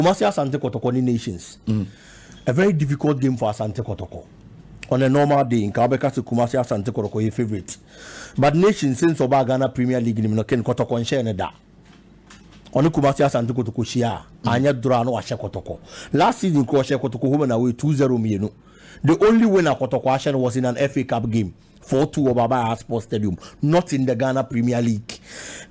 Kumasi Asante Kotoko Nations. A very difficult game for Asante Kotoko. On a normal day, in Kabeka to Kumasi Asante Kotoko, your favorite. But Nations since Oba Ghana Premier League, Ken Kotoko and share that. On the Kumasi Asante Kotoko Shia, Anya Durano Ashe Kotoko. Last season, Ashe Kotoko home and away 2-0 Mienu. The only winner Kotoko Ashe was in an FA Cup game. 4-2 of Baba Sports Stadium, not in the Ghana Premier League.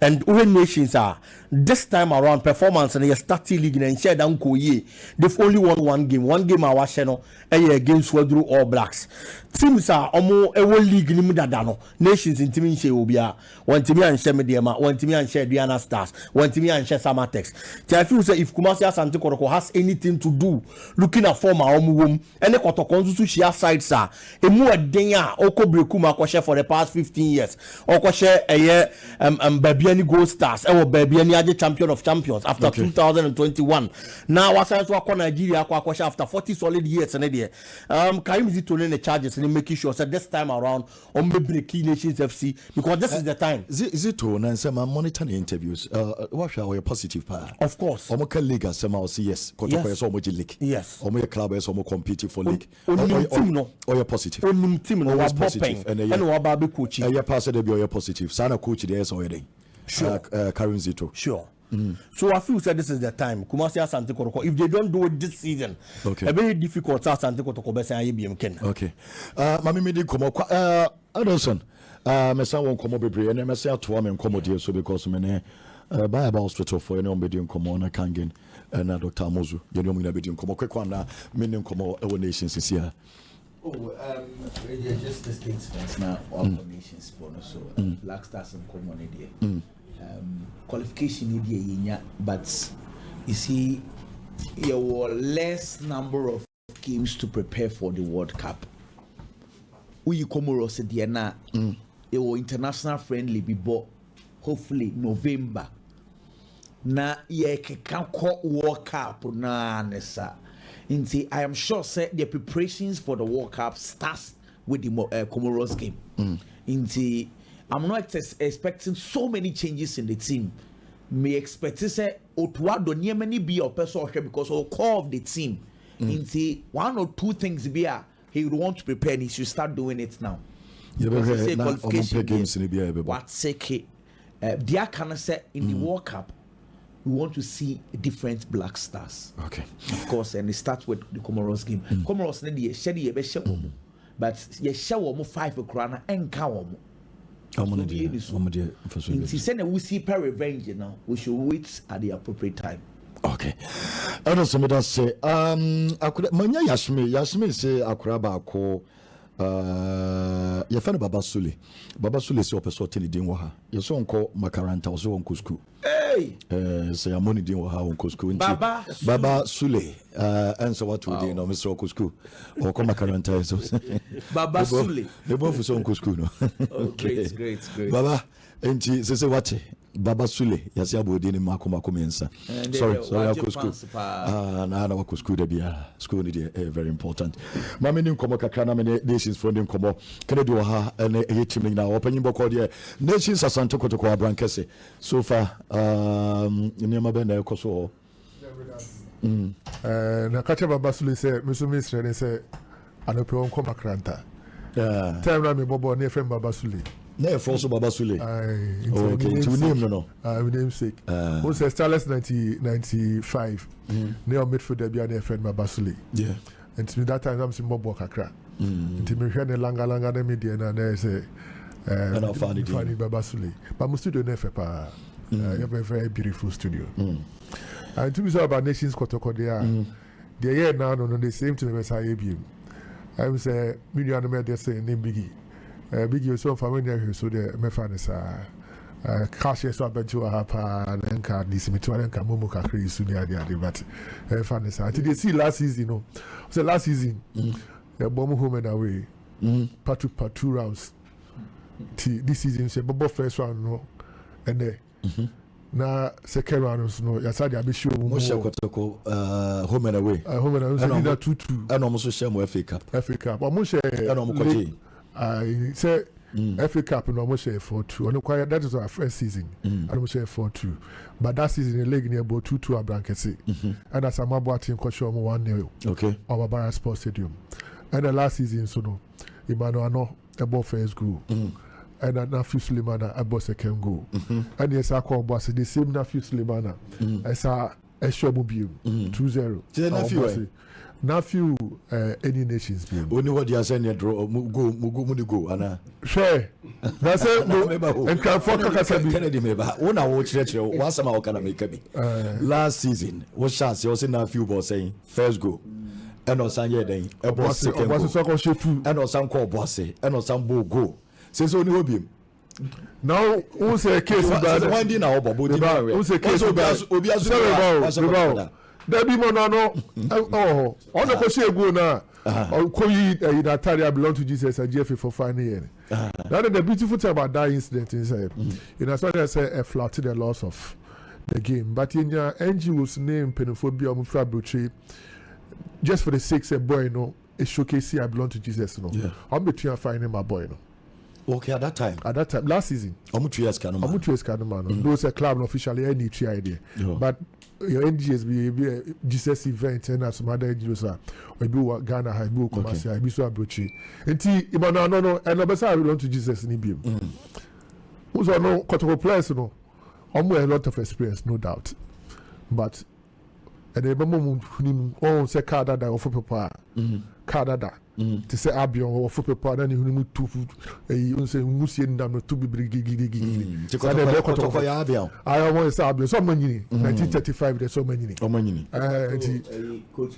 And when Nations are this time around performance and they start league and share down Koye, they've only won one game our channel against Swadru All Blacks. Teams are almost a world league in Midadano. Nations in Timmy Obia, one Timmy and Shemediama, one Timmy and Share Diana Stars, one Timmy and Share Samatex. I feel say if Kumasi Asante Kotoko has anything to do looking at former womb and the Kotokonzu share sides are a more denya Oko Brekuma Koshe for the past 15 years. Oko share a year Babiani Gold Stars, or Babiani champion of champions after 2021. Now I say to Nigeria after 40 solid years and Karim Zito in the charges and making sure that this time around on breaking Nations FC because this is the time. Zito and some monitoring interviews. What are your positive part? Of course. Omoka League as some say yes. Kotoko is almost league. Yes. Omo club is almost competing for league. Or you're positive. Team no was positive. And no baby coach. You're positive. You're positive. Sana coach there is already. Sure. Karim Zito. Sure. So I feel that this is the time. Kumasi Asante Kotoko. If they don't do it this season, a very difficult Asante Kotoko best IBM Ken. Okay. Mami me di komo Eldilson. Me san won komo bebre and me say to am komo dey so because me ne buy about hospital for any obedient komo na kangen na Dr. Amozu. You know me na obedient komo kwekwa na me ne komo e nations is here. Just the statements now all the nations for so Black Stars and common idea. Qualification idea, but you see, there were less number of games to prepare for the World Cup. We Comoros Diana, it was international friendly before hopefully November. Na ye can call World Cup na nessa. I am sure say the preparations for the World Cup starts with the Comoros game. I'm not expecting so many changes in the team. Me expect to say Otuado near many be your person because of core of the team. One or two things be he would want to prepare and he should start doing it now. Qualification games in the what sake dear can I say in the World Cup we want to see different Black Stars. Okay. Of course, and it starts with the Comoros game. Comoros need the shady but ye show 5 krana and cow. He said we see per revenge now. We should wait at the appropriate time. Okay. I don't say Manya Yashmi say Akuraba ko yefana Baba Sule. Baba Sule say opeso tini din wa ha. Yeso onko makaranta oso onko school. Hey. Say amoni din wa ha onko school. Baba Sule. Answer what we did no Mr. Onko school. Onko makaranta so. Baba Sule. The both for onko school no. Okay. Great. Baba enti say what? Baba Sule yasi abodi ni makoma komensa. Sorry I school. Na wako school de bia. School ni very important. Mama ni nkomo kakra na me nations for ni nkomo. Kennedy wa ha na yetim na opanyin boko de nations Asante Kotoko abrankese. So far ni ma be na ekoso. Na kacha Baba Sule say mesumi srene say anope on koma kranta. Time na me bobo na friend Baba Sule. Na force Baba Sule. Okay, to name no. Namesake. Who says Starless 95. Near midfield debut and friend Baba Sule. Yeah. And to me that time I'm simple boka kakra. Nti me hwe ne langa na media na na say funny Baba Sule. But my studio na fe pa. You have a very beautiful studio. And to be so about Nations Kotoko there. The year now no the same to me say ABM. I say million me dey say name Biggie. Biggie so familiar so the me fan is cash so abentu hapa and enka disimitu and enka momo kakri su ni ade but fan is until they see last season no. So last season bomb home and away. Part two rounds. This season say bobo first round no and there. Na second round no yasa dey be show mo Kotoko home and away. Home and away so that 2-2 and almost share mo FA Cup. But mo share and almost I say FA Cup no almost share 4-2. On the that is our first season. Almost share 4-2. But that season the league near about 2-2 Abrankesi. And as a Mabwa team coach 1-0. Okay. Our Barra Sports Stadium. And the last season so no Emmanuel no above first goal. And Nafi Sulemana above second goal. And yes I call boss the same Nafi Sulemana. As a Shomobium 2-0. Nafi any nations game. Only what you saying draw go ana. Sure. That's it. And can focus Kennedy meba. Una watch that once am I can make me. Last season was chance you was in Nafi ball saying first goal. And on Sunday then a boss second goal. And on some call boss and on some ball go. Says only hobby. Now who's a case about one day now who's a case about Debbie Monano, oh, on the Koshi go now. Koyi in Ataria belong to Jesus and Jeffrey for 5 years. That is the beautiful thing about that incident inside. In as well as a flattered the loss of the game. But in your NGO's name, Penophobia Mufrabuchi, just for the sake of boy, no, a showcase I belong to Jesus. No, I'm between finding my boy. No. Okay, at that time, last season, how much years can man? Those a club officially any idea, but your NGS be Jesus event and some other NGOs we be Ghana high, be Kumasi, be so abrochi. Enti Imano no, and obesa belong to Jesus ni bi. Who's no Kotoko players no, a lot of experience, no doubt, but and the moment oh say Canada or for papa, Canada. To say Abion or for people, then you to say Musian Dam to be briggy. I always Abion, so many 1935, there's so many. Coach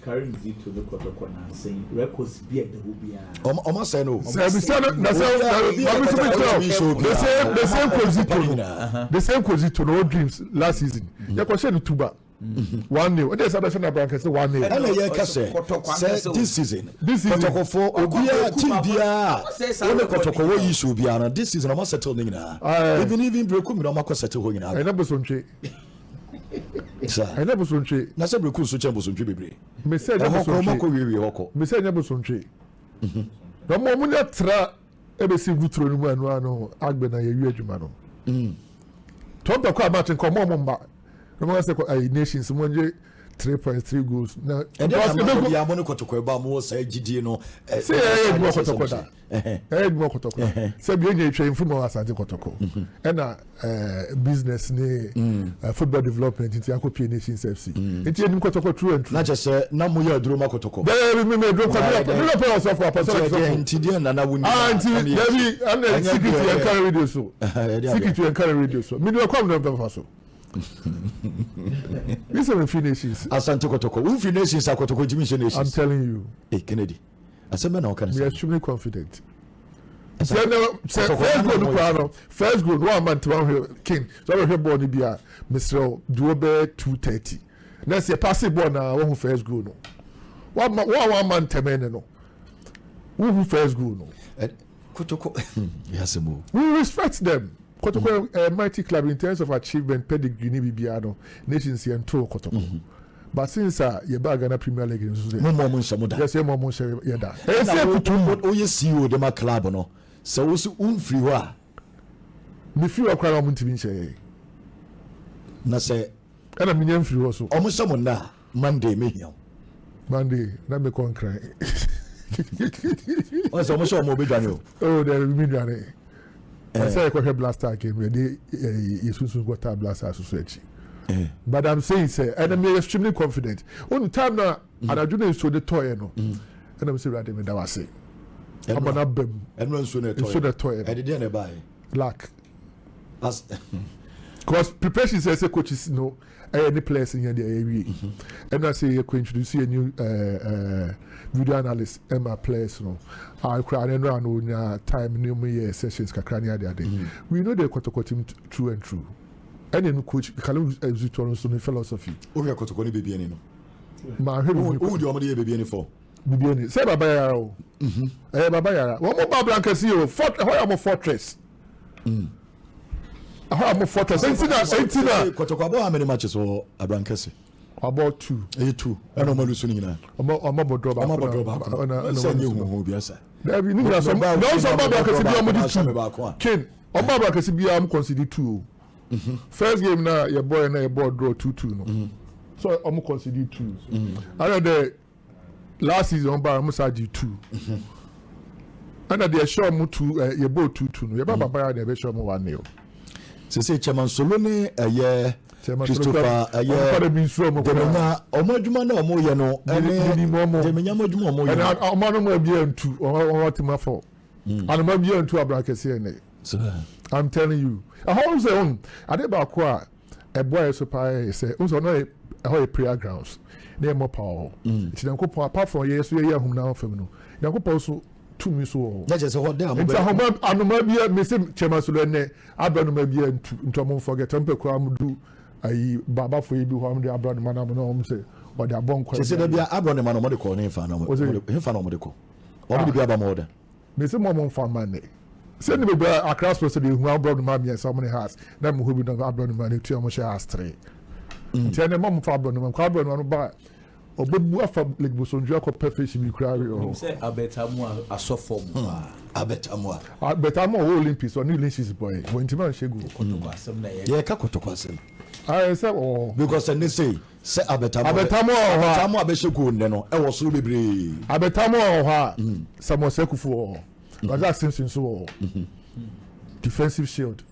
Karim Zito the Kotoko saying records be at the Hubia. Almost say no. The same Zito, no dreams last season. You question Tuba. 1-0. What is Asante Kotoko say 1-0? And this season. Kotoko for Obia team Bia. Only Kotoko we issue Bia. This season I'm settled in now. Even break me no make settle in now. I never sonche. I never sonche. Na se break so chambo sonche bebre. Me say never sonche. Me say never sonche. No mo mu na tra e be si gutro no mu anu ano agbe na ye wi adwuma no. Tonto kwa match ko mo mba. No say nations monje 3.3 goals now and then we are money Kotoko eba mo say GD no say mo Kotoko da mo Kotoko say bi onye twa info mo Asante Kotoko and business ni football development into Akopia Nations FC into enim Kotoko true and true na just na mo ya duro ma Kotoko me duro Kotoko me no pay us for person into there na woni anti David and secret and carry radio so secret and carry radio so me do come no so these are finishes. Asante Kotoko. Who finishes are Kotoko Jimmy Nations? I'm telling you. Hey, Kennedy. I said, man, we are extremely confident. First goal, 1 man to 1 king. So I heard born Ibia, Mr. Duobe 230. Let's say pass it born now. One first goal. No. One man temene no. Who first goal no. Kotoko. Yes, move. We respect them. Kotoko a mighty club in terms of achievement, pedigree, ni bibiano, nations and two Kotoko. But since you bag Ghana Premier League, no more Shamuda. Yes, more Monshe Yada. Oh, you see you the club no. So was free wa. Me feel a crowd of Muntivinche. Na say, and a million free also. Almost someone now. Monday, Monday, let me go and cry. What's almost more big than you? Oh, there will be done. I say I could have blaster game where they soon got a blaster association. But I'm saying, say, and I'm extremely confident. Only time now, and I do not show the toy, no. And I'm saying, right, that was say. I'm an abem. And run soon a toy. I didn't buy. Lack. Because preparation says, coaches know any place in the area. And I say, you can introduce a new video analyst, Emma players, no. I cry and run on time, new sessions, Kakrania. We know the Kotoko team true and true. And then coach, Kalu Zito on philosophy. Oh, we are Kotoko baby any no. My who do you want to be any for? Bibiani. Say Babaya. Babaya. One more Bablanca see you. Fortress. I'm a fortress. 18. Kotoko, how many matches for Abrankasi? about 2 2 and I'm losing now I'm about drop I'm about drop and send you home be asa there be no some about can be am ken about can be am consider 2 first game na your boy na your board draw 2-2 no so I'm consider 2 and the last season ba am saji 2 and they show mu 2 your board 2-2 no your baba ya dey be show mu 1-0 say chairman Solone Christopher Demenya omodwuma na omo ye no Demenya modwuma omo ye na omo no ma bia ntu o watima for and ma bia ntu abrakese ne I'm telling you how is on ade ba ko a boy so pa say unso no a prayer grounds near more power ti dan ko apart from yeso ye hum na fam no dan ko pa so tumi so that is what they are nti ahoma anoma bia me se chema so le ne abranoma bia ntu mo forget am pe ko amudu ayi baba fo yi bi ho am de abranoma na mo na om se o de abon kwa se bia abranoma no mo de ko ne fa na mo fa na mo de ko o de bia ba mo de me se mo fa man ne se ne be across for se de hu abranoma mi so mo ne has na mo ho bi na abranoma ne tu am share has 3 nti ne mo fa abranoma kwa abranoma no ba obebu afa like bosonjua ko perfect mi krari o say abetamu asofo mu abetamu Olympics or new Olympics boy when ti man shegu Kotoko asem na ye ye ka Kotoko asem I say oh because they say abetamu abeshegu ne no e wo so bebre abetamu o ha samosekufu o Raja Simpson so defensive shield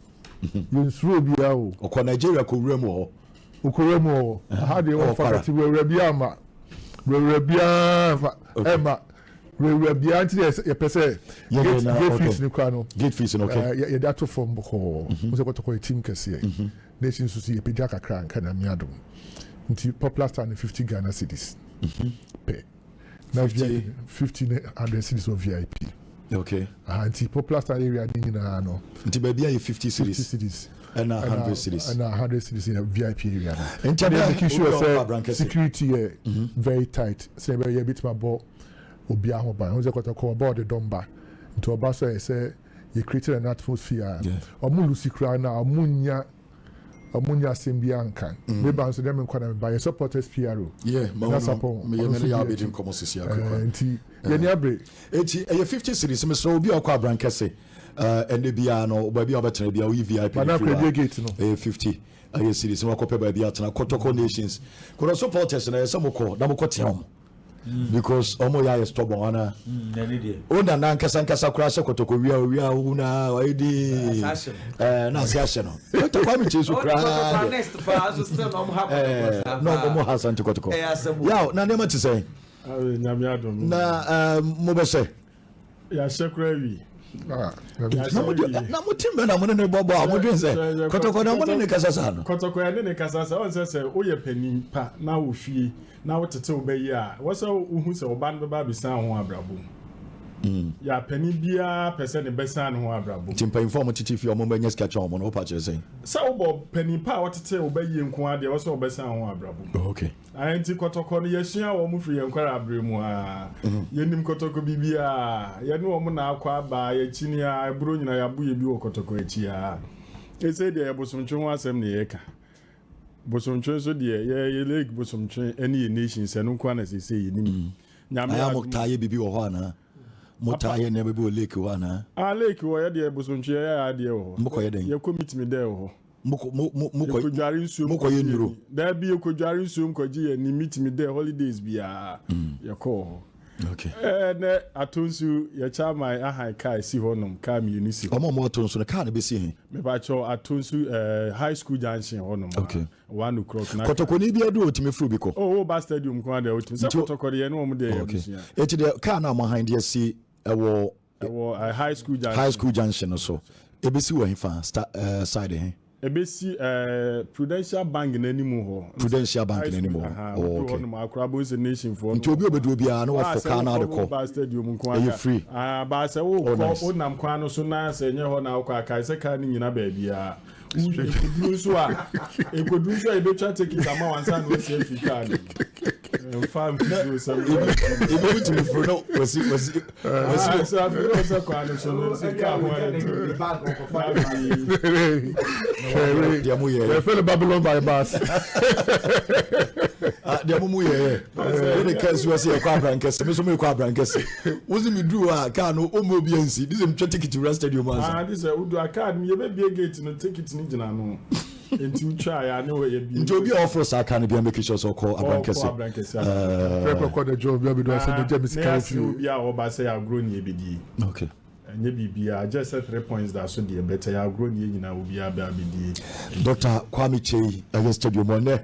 you throw bia o ko Nigeria ko wura mu ho ukoremo ha de o fakati wura bia ma wura bia ema wura bia nti ye pese gate fees ni kwa no gate fees no okay ye dato form ko mo Kotoko team kase nation so si ye peja kakra nka na miado nti popular star 50 Ghana cedis pe na 1500 cedis of VIP okay nti popular star area ni na no nti ba bia ye 50 cedis and 100 cities and 100 cities in a VIP area. And they make sure security very tight. Say where you bit my ball obi ahoba. Who's got to call about the domba. Into a bus say you created an atmosphere. Omu lusi kra na omunya sembianka. Maybe answer them in by a supporters PRO. Yeah, that's upon me ya be in common sia akwa. Nti ye ni abre. Eti 50 cities me so obi akwa brankese. And the bia no baby obetre bia we VIP na gate no 50 aye series we kope baby atena Kotoko nations kono supporters na some ko na mo kotem because omo ya stubborn ana na ni de o na nkasa kura se Kotoko wia una waidi na asiashe no to Kwame Chesu kura next pa so still no mo happen no mo Asante Kotoko ya na nema ti say nyame adom na mo be say ya shekura wi na mutimbe na munene bobo amodwen se Kotoko na munene kasasa no Kotoko ya ne kasasa on se o ye panin pa na wo fie na wo tete wo bayi a wo se uhu se oba no ba bisa ho abrabo ya panin bia pese ne besa no ho abrabo timpa inform titi fie omo banya ska cha omo no pa che se wo panin pa wo tete wo bayi nko ade wo se wo besa ho abrabo okay anti Kotoko no yesua wo mu firi yankwara abremu a yenim Kotoko bibia ye ne wo mu na akwa ba ye chini a eburo nyina ya bu ye bi wo Kotoko echi a ese de bosomtwe ho asem ne ye ka bosomtwe so de ye lake bosomtwe ene nations eno kwa na sese yenim nyame ya moktaye bibi wo ho ana moktaye ne bibi wo lake wo ana lake wo ye de bosomtwe ya de wo moko ye den ye commit me there wo muko jari nsuo muko ye nuro da bi ko jari nsuo ko ji ni meet me there holidays bia ye ko okay ne atonsu ye chama ahai kai si honom ka mi unisi omo atonsu na ka na be si he me ba cho atonsu high school junction honom okay 1 o'clock na Kotoko ni bia do otimi fru bi ko ba stadium ko ade otimi se Kotoko ye no mo de ye busia eti de ka na mo hand ye si ewo high school junction so ebesi wo hifa side he ebesi Prudential Bank n'animu ho okay no akra boys nation for nti obi obedu bia na wa foka na de ko ba stadium nko are you free ba se wo ko nam kwa no so na se nye ho na akwa kai se ka ni nyina ba bia ekodu so e be try take it ama wansa no se Africa ni fam do so e be with me for no was so afro so kwa no so se ka ho the bank of 5 dia mo ye feel Babylon by bus the mumu ye the case was a kwabra nkese me so me kwabra nkese wozi me dru a car no o mo bi ansi this am ticket to stadium ansa this udu academy ye be gate no ticket ni gina no enti try ya ne we ye bi nti obi offer sa car no bi make sure so call abra nkese record the job bi do say the jam is careful obi a oba say agro ni ebedi okay nye bibia just 3 points that so the better ya agro ni nyina obi a be abedi Dr. Kwame Chei against stadium one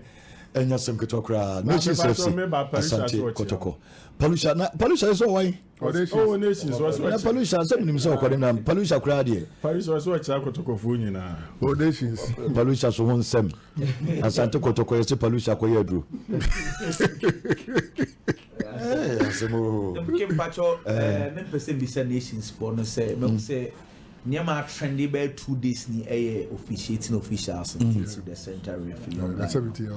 enya sem ketokra nations FC Asante Kotoko Palusha is why nations was what Palusha sem nim so kwade na Palusha kra de Palusha was what cha Kotoko fu nyina nations Palusha so won sem Asante Kotoko yesi Palusha ko yadru asemo dem pacho me pese bi say nations for no say me say Niama trendy by 2 days ni officiating officials into the center referee. 70 year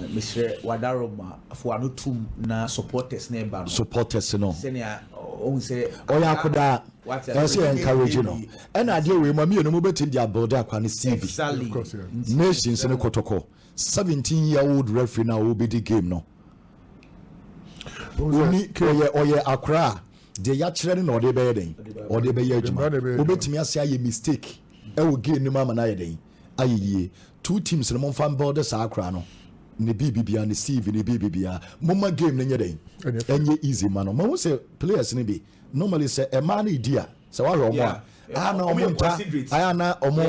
Mr. Wadaroma for no tum na supporters na ba no. Supporters no. Senior on say oya koda I say encourage no. And ade we ma me no mo betim dia build akwa ne CV. Exactly. Nations ne Kotoko 17-year-old referee na wo be the game no. Oni oye akra de ya kire no de be yeden o de be yadwuma obetimi ase aye mistake e wo game ni mama na yeden ayeye two teams no monfan board sa akra no ne bibia ne CV ne bibia mama game ne yeden enye easy man no mo say players ne be normally say e man idea say wa ro mo ana omonta ana omo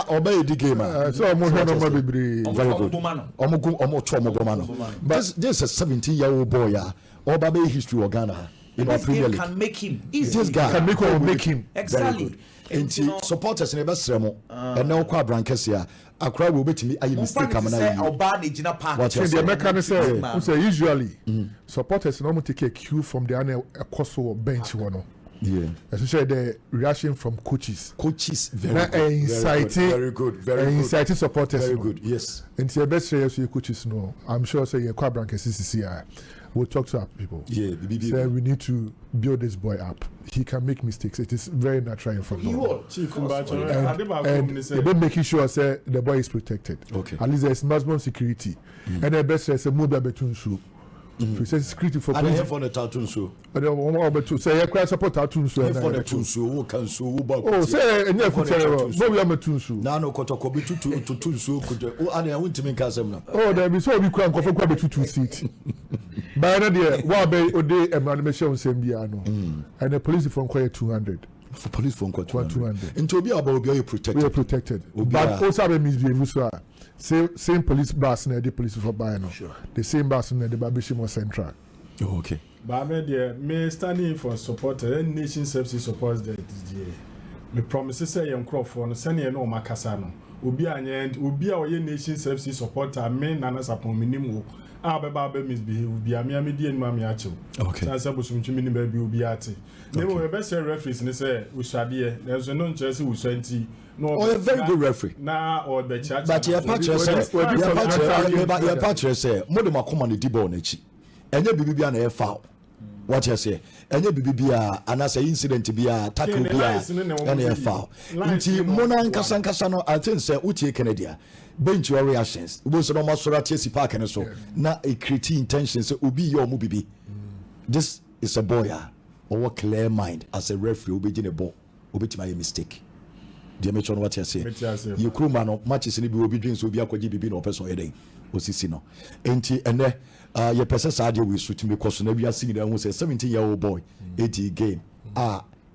obey the game so omo hwe no ma bebre very good omo cho omo boma no but this is a 17-year-old boy Oba be history of Ghana in our Premier League. Can make him easy. This guy can make him exactly. And supporters never stremo and now kwa brankesia akra will betimi ayi mistake am na you. Oba de gina park. The American say usually supporters no take a cue from the Kosovo bench one. Yeah, especially the reaction from coaches very good inciting supporters very good yes and the best players coaches know I'm sure say you kwa brankesi we'll talk to our people. Yeah, say we need to build this boy up. He can make mistakes. It is very natural in football. And they're making sure say the boy is protected. Okay. At least there's maximum security. And the best is a move between so. So say security for police. And for the tattoo so. And the say you can support tattoo so. For the tattoo so who can so who back. Oh say and you tell no we am tattoo so. Na no Kotoko be to so could and I want to make asem na. Oh there be so we can go for be to seat. By now there what be ode animation same bia no. And the police from quite 200. For police from quite 200. Into obi about you protected. We are protected. But also be misbehave so. Same police bus na the police for buy no. The same bus na the Babishimo Central. Oh, okay. But me standing for support and nation services supports that me promise say yam crop for no send no makasa no. Obi anya obi a oye nation services supporter me nana sapon minimum abeba misbehave obi me die nma me achew. Okay. Sansa bosumtumi ni ba bi obi ate. Nemo we be say referees ni say usade there's no interest usanti. No, a very good referee. Nah, or the church. But your patch say, Modema come on the debor nechi. And you be an air foul. What you say? And you be an as incident be a tackle be an air foul. Inti Mona and Casancasano, I think, say, Uti Canada. Bench your reactions. Was no more Sorati Park and so. Now a critique intentions will be your movie. This is a boy or clear mind as a referee will be in a ball. Will be my mistake. Dear Metron, what you say? You crew man of matches in the will be doing so be a quadri no person a day. Osisino. Enti and there, your person side we shoot me because we are seeing them was a 17-year-old boy, 80 game.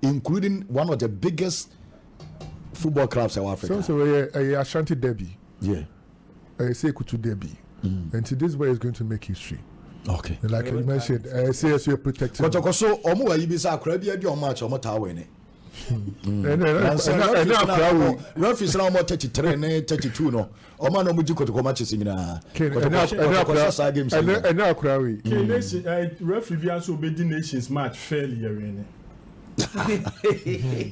Including one of the biggest football clubs in Africa. So a Ashanti derby. Yeah. I say Kutu derby. And this boy is going to make history. Okay. Like you mentioned, I say as you're protected. Kotoko so omo wa yibi sa akra bia di omo match omo ta win. Referees now more 33 and 32 no. Omo no muji Kotoko matches nyina. And now Krawi. Referee bia so be di nations match fairly yere.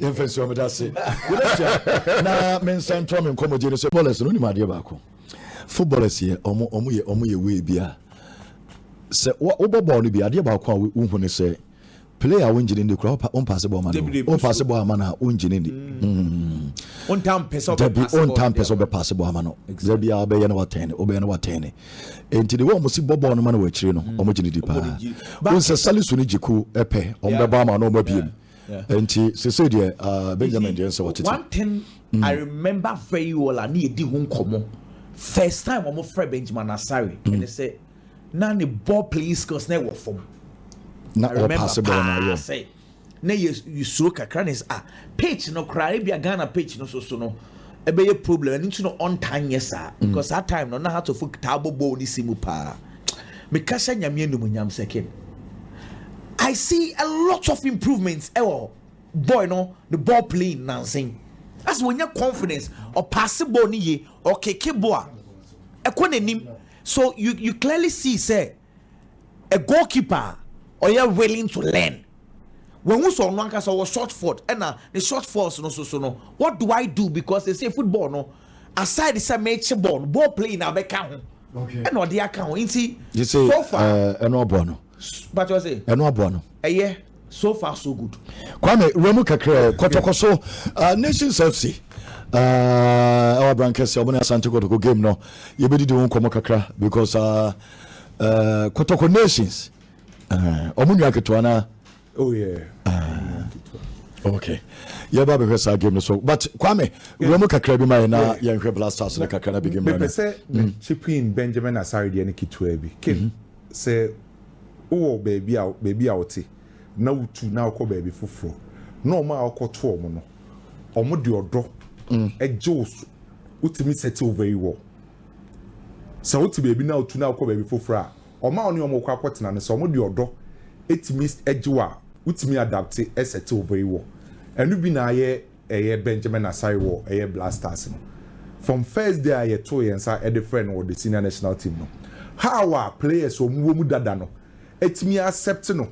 Infensi omo da se. Na men central men komo je so footballers no ni ma de ba ko. Footballers here omo ye we bia. Se wo ball no bi ade ba ko a wo hu ne se player won't in the crowd unpassable man unpassable man unjin in the on time person passable man there be a be no 10 obe no 10 enti the one must bobo no man we chire no omojini di pa when se salisu ni jiku epe ombeba ma no mabiem enti se so de Benjamin dey say what it one thing I remember very well and he did one come first time I'm friend Benjamin Asari and they say na the ball playing skills na were from na possible na say na you so kakra is pitch no cry be a Ghana pitch no so no e be a problem and into no on time yes sir because that time no na how to fuck table ball ni simu pa me kasa nyame no munyam second I see a lot of improvements boy no the ball playing dancing that's when your confidence or possible ni ye or keke boa so you clearly see say a goalkeeper or you're willing to learn when we saw one case was short foot and the short force no so no what do I do because they say football no aside the match ball playing na back home and what the account you see so far but you say yeah so far so good Kwame Remu kakra Kotoko so Nations FC our brankers obona Asante Kotoko game no you be di won komo kakra because Kotoko Nations omunwa keto na oh yeah okay yeah ba be say game no so but Kwame Remu kakra bi mai na ye nhwe Blasters na kakra na big game na me say chipping Benjamin Asari de ne kitwa bi kim say oh baby out na utu na akọ baby foforo na ọma akọto ọmọ no ọmọ de ọdọ ejos utimi settle very well so uti baby na utu na akọ baby foforo a ọma oni ọmọ kwa akọtena ne so ọmọ de ọdọ etimi ejiwa utimi adapt settle very well enu bi na ye Benjamin Asari wo ye Blasters no from first day I to yensa e friend or the senior national team no how our players omuwo mu dada no etimi accept no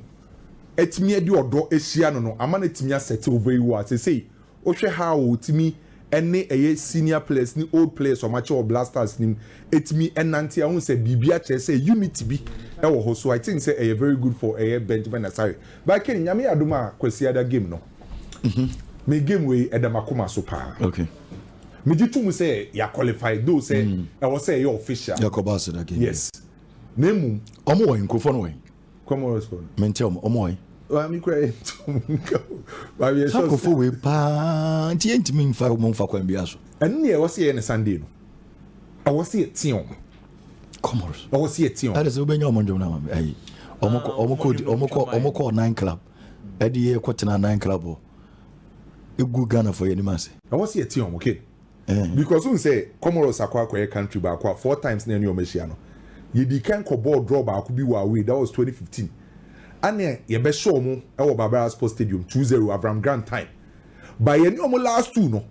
etimi edi odo ehia no ama na etimi accept over you as say o hwe how otimi ene eye senior players ni old players o match or Blasters ni etimi enante ahun say bibia che say unity bi e wo ho so I think say very good for Benjamin Asari but ken nyame adoma kwasi ada game no me game we edamakoma so pa okay me di tumu say ya qualify do say e was say your official Yakoba said again yes nemu omo wo nkofo no we Comoros phone. Mentel omo we. Well, me cry. Ba we so nkofo we pa nti entimi mfa mo mfa kwa mbia so. And ne was here na Sunday no. I was here Tion. Comoros. I was here Tion. That is obenya omo ndom na ayi. Omo ko 9 club. Edi ye kwotena 9 club o. Egu Ghana for ye ni mase. I was here Tion, okay. Because we say Comoros akwa country ba akwa 4 times na ni o mehia no. You can call ball draw back could be away. That was 2015. And ye be show mo e Barbara Sports Stadium 2-0 Abraham Grant time. By any omo last two no.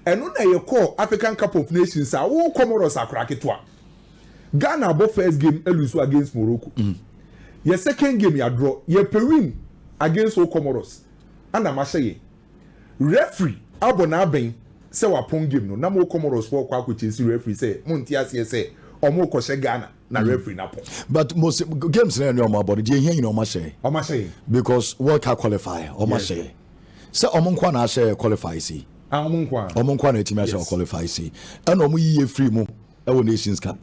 And no na ye call African Cup of Nations a wo Comoros akra ketwa. Ghana bo first game lose against Morocco. Your second game ya draw. Ye win against Comoros. And am referee abona ben say wa pon game no. Na mo Comoros for kwa kwechisi referee say monti ase say omo ko she Ghana na referee na pon. But most games na no about the here no ma share because World Cup qualifier o ma share say omo nkwa na share qualify see omo nkwa na team share qualify see and omo yiye free mu e wo Nations Cup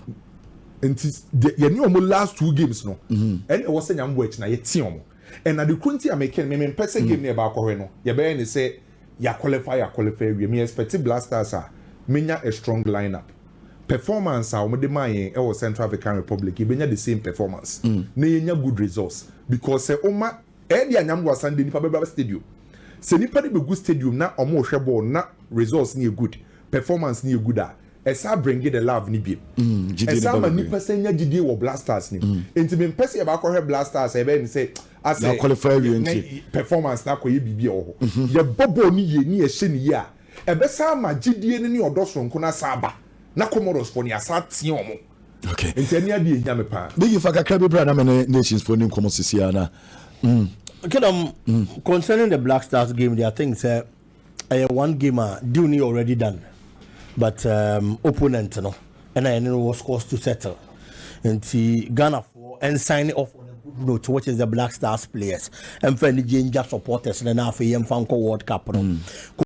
nti ye ni omo last 2 games no and e wo say nyam work na ye tie omo and na the kunti American me person game na ba akọ no ye be ni say ya qualify we me expect Blasters menya a strong lineup. Performance our Modimaye or Central African Republic, you benya the same performance. Na good results because Oma Eddie Anyam was Sunday in Pababa Stadium. Se nipa be good stadium na omo hwe ball na results ni good, performance ni good a. Esa bring the love ni bi. Esa ma nipa se nya gidie wo Blasters ni. Enti me pese e ba ko hwe Blasters e be ni say as a qualify we performance na ko ye bibia wo. Ye bobo ni ye ni e hye ni ye a. E be sa ma gidie ni odosonko na saba. Na Comoros for ni asati omo. Okay. Enti ani ade nyame pa. Big if I can be brother na Nations for nim komosisi na. Concerning the Black Stars game, I think say one game Duni already done. But opponent no and I know was caused to settle. And see Ghana for and sign off on a note, which is the Black Stars players. And for the Ginger supporters, and then after World Cup.